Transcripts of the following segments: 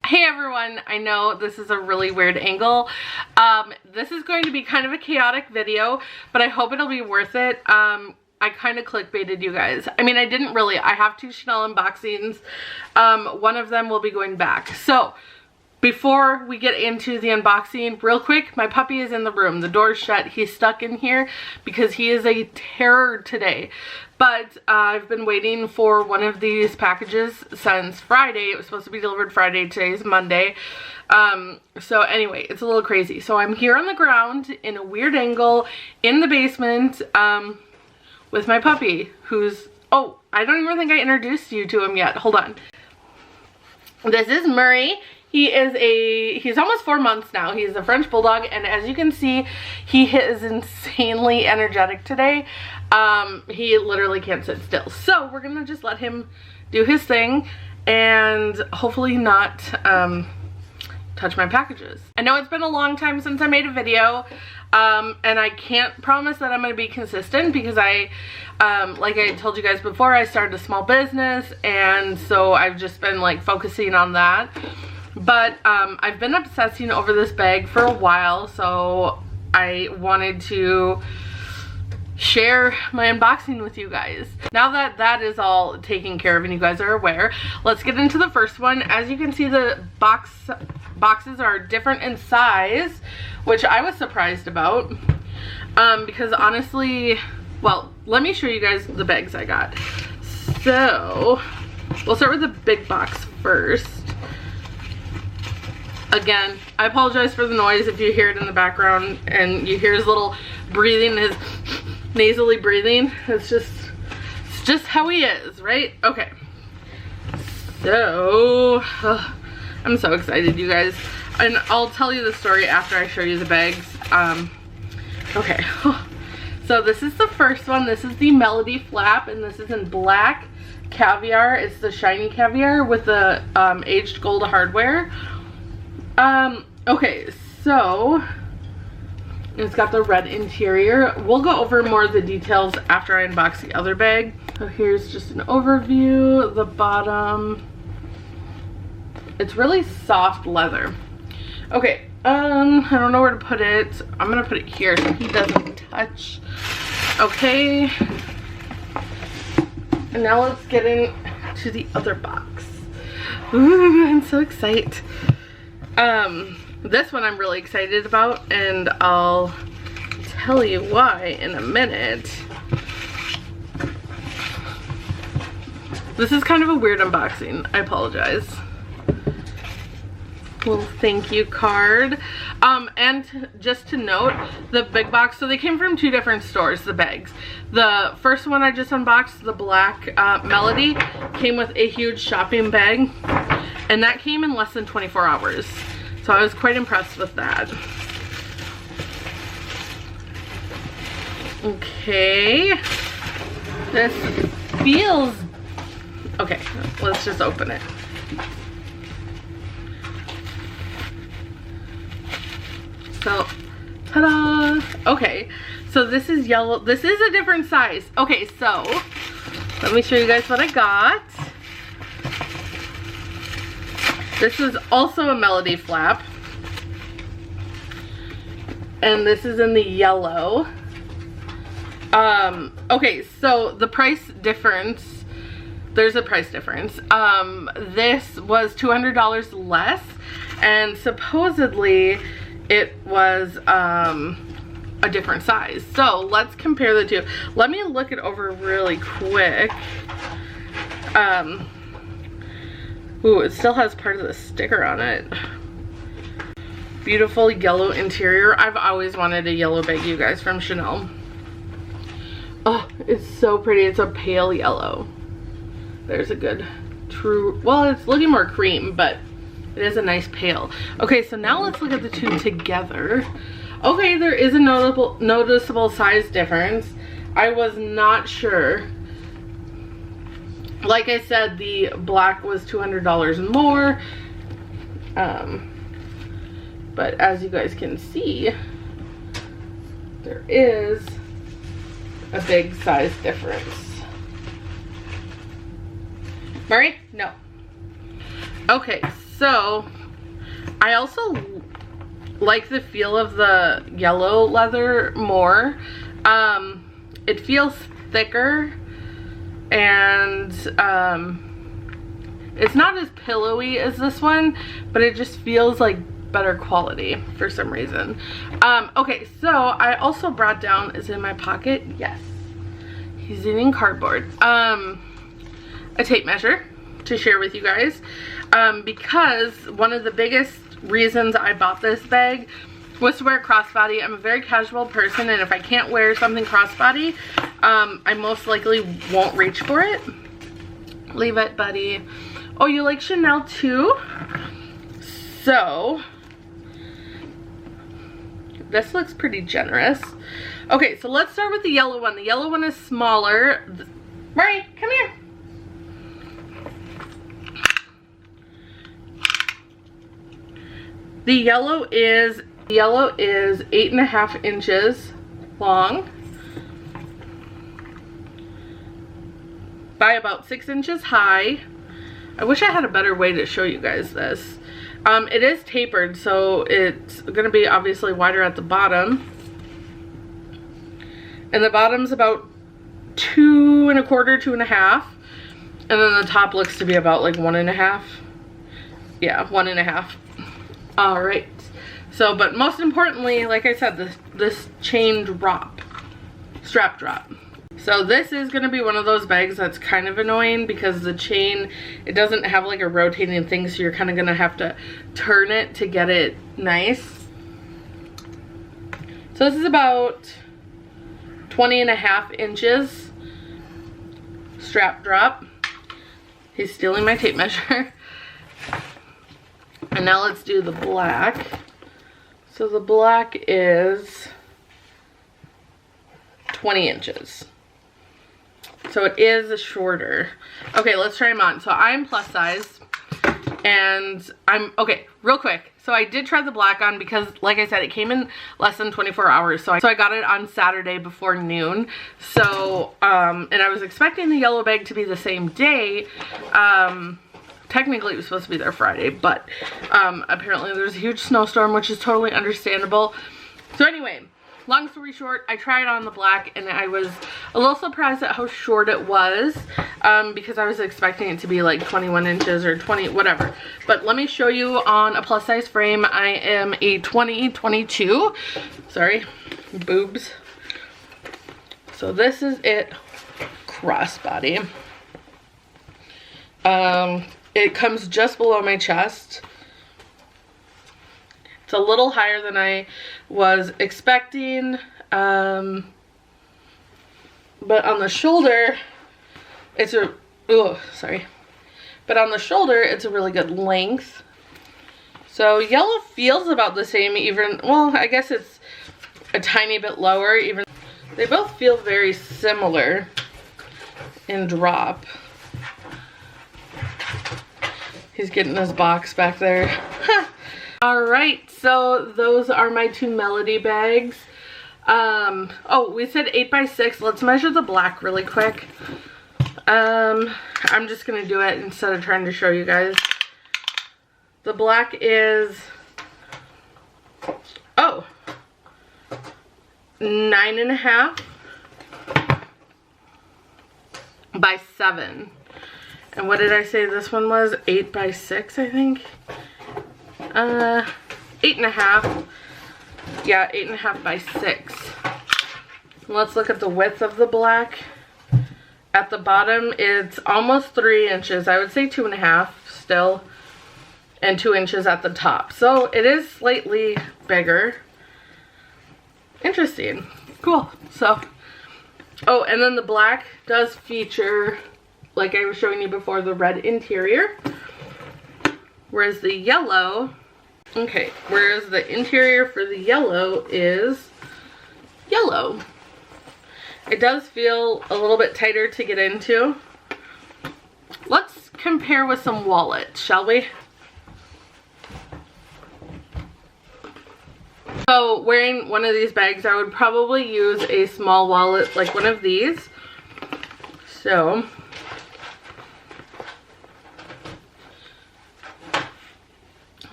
Hey everyone, I know this is a really weird angle. This is going to be kind of a chaotic video, but I hope it'll be worth it. I kind of clickbaited you guys. I mean, I didn't really. I have 2 Chanel unboxings. One of them will be going back. So, before we get into the unboxing, real quick, my puppy is in the room. The door's shut. He's stuck in here because he is a terror today. But I've been waiting for one of these packages since Friday. It was supposed to be delivered Friday. Today's Monday. So anyway, it's a little crazy. So I'm here on the ground in a weird angle in the basement with my puppy who's... Oh, I don't even think I introduced you to him yet. Hold on. This is Murray. He's almost 4 months now. He's a French Bulldog, and as you can see, he is insanely energetic today. He literally can't sit still. So we're gonna just let him do his thing and hopefully not touch my packages. I know it's been a long time since I made a video, and I can't promise that I'm gonna be consistent because like I told you guys before, I started a small business, and so I've just been like focusing on that. But I've been obsessing over this bag for a while, so I wanted to share my unboxing with you guys. Now that that is all taken care of and you guys are aware, let's get into the first one. As you can see, the boxes are different in size, which I was surprised about because honestly, well, let me show you guys the bags I got. So we'll start with the big box first. Again, I apologize for the noise if you hear it in the background and you hear his little breathing, his nasally breathing. It's just how he is, right? Okay. So, I'm so excited, you guys. And I'll tell you the story after I show you the bags. Okay. So this is the first one. This is the Melody Flap, and this is in black caviar. It's the shiny caviar with the aged gold hardware. Okay, so it's got the red interior. We'll go over more of the details after I unbox the other bag. So here's just an overview. The bottom, it's really soft leather. Okay, I don't know where to put it. I'm gonna put it here so he doesn't touch. Okay, and now let's get into the other box. Ooh, I'm so excited. This one I'm really excited about, and I'll tell you why in a minute. This is kind of a weird unboxing. I apologize. Little thank you card. And just to note, the big box, so they came from 2 different stores, the bags. The first one I just unboxed, the black Melody, came with a huge shopping bag, and that came in less than 24 hours. So I was quite impressed with that. Okay. This feels... Okay, let's just open it. So, ta-da! Okay, so this is yellow. This is a different size. Okay, so let me show you guys what I got. This is also a Melody Flap, and this is in the yellow. Okay, so the price difference, there's a price difference. This was $200 less, and supposedly it was a different size. So let's compare the two. Let me look it over really quick. Ooh, it still has part of the sticker on it. Beautiful yellow interior. I've always wanted a yellow bag, you guys, from Chanel. Oh, it's so pretty. It's a pale yellow. There's a good true, well, it's looking more cream, but it is a nice pale. Okay, so now let's look at the 2 together. Okay, there is a noticeable size difference. I was not sure. Like I said, the black was $200 more. But as you guys can see, there is a big size difference. Murray? No. Okay, so I also like the feel of the yellow leather more. It feels thicker, and it's not as pillowy as this one, but it just feels like better quality for some reason. Okay, so I also brought down, is it in my pocket? Yes. He's eating cardboard. A tape measure to share with you guys, because one of the biggest reasons I bought this bag was to wear crossbody. I'm a very casual person, and if I can't wear something crossbody, I most likely won't reach for it. Leave it, buddy. Oh, you like Chanel too? So this looks pretty generous. Okay, so let's start with the yellow one. The yellow one is smaller. Murray, come here. The yellow is 8.5 inches long by about 6 inches high. I wish I had a better way to show you guys this. It is tapered, so it's gonna be obviously wider at the bottom. And the bottom's about 2 1/4, 2.5. And then the top looks to be about like 1.5. Yeah, 1.5. All right. So, but most importantly, like I said, this chain strap drop. So this is going to be one of those bags that's kind of annoying because the chain, it doesn't have like a rotating thing, so you're kind of going to have to turn it to get it nice. So this is about 20.5 inches strap drop. He's stealing my tape measure. And now let's do the black. So the black is 20 inches. So it is shorter. Okay, let's try them on. So I'm plus size, and okay, real quick. So I did try the black on because, like I said, it came in less than 24 hours. So I got it on Saturday before noon. So, and I was expecting the yellow bag to be the same day. Technically it was supposed to be there Friday, but apparently there's a huge snowstorm, which is totally understandable. So anyway, long story short, I tried on the black, and I was a little surprised at how short it was, because I was expecting it to be like 21 inches or 20, whatever. But let me show you on a plus size frame. I am a 22. Sorry, boobs. So this is it, crossbody. It comes just below my chest. It's a little higher than I was expecting, but on the shoulder, it's a, but on the shoulder, it's a really good length. So yellow feels about the same, even, well, I guess it's a tiny bit lower, even, they both feel very similar in drop. He's getting his box back there. Alright, so those are my two Melody bags. Oh, we said 8x6. Let's measure the black really quick. I'm just going to do it instead of trying to show you guys. The black is, 9.5 by 7. And what did I say this one was? 8x6, I think. 8.5. Yeah, 8.5 by 6. Let's look at the width of the black. At the bottom, it's almost 3 inches. I would say 2.5 still. And 2 inches at the top. So it is slightly bigger. Interesting. Cool. So, oh, and then the black does feature, like I was showing you before, the red interior. Whereas the yellow, okay, whereas the interior for the yellow is yellow. It does feel a little bit tighter to get into. Let's compare with some wallets, shall we? So wearing one of these bags, I would probably use a small wallet like one of these. So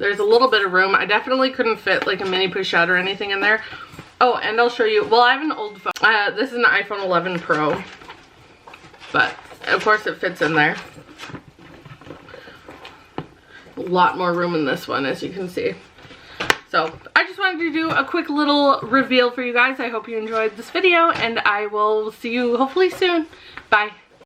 there's a little bit of room. I definitely couldn't fit like a mini pushette or anything in there. Oh, and I'll show you, well, I have an old phone. This is an iPhone 11 Pro, but of course it fits in there. A lot more room in this one, as you can see. So I just wanted to do a quick little reveal for you guys. I hope you enjoyed this video, and I will see you hopefully soon. Bye.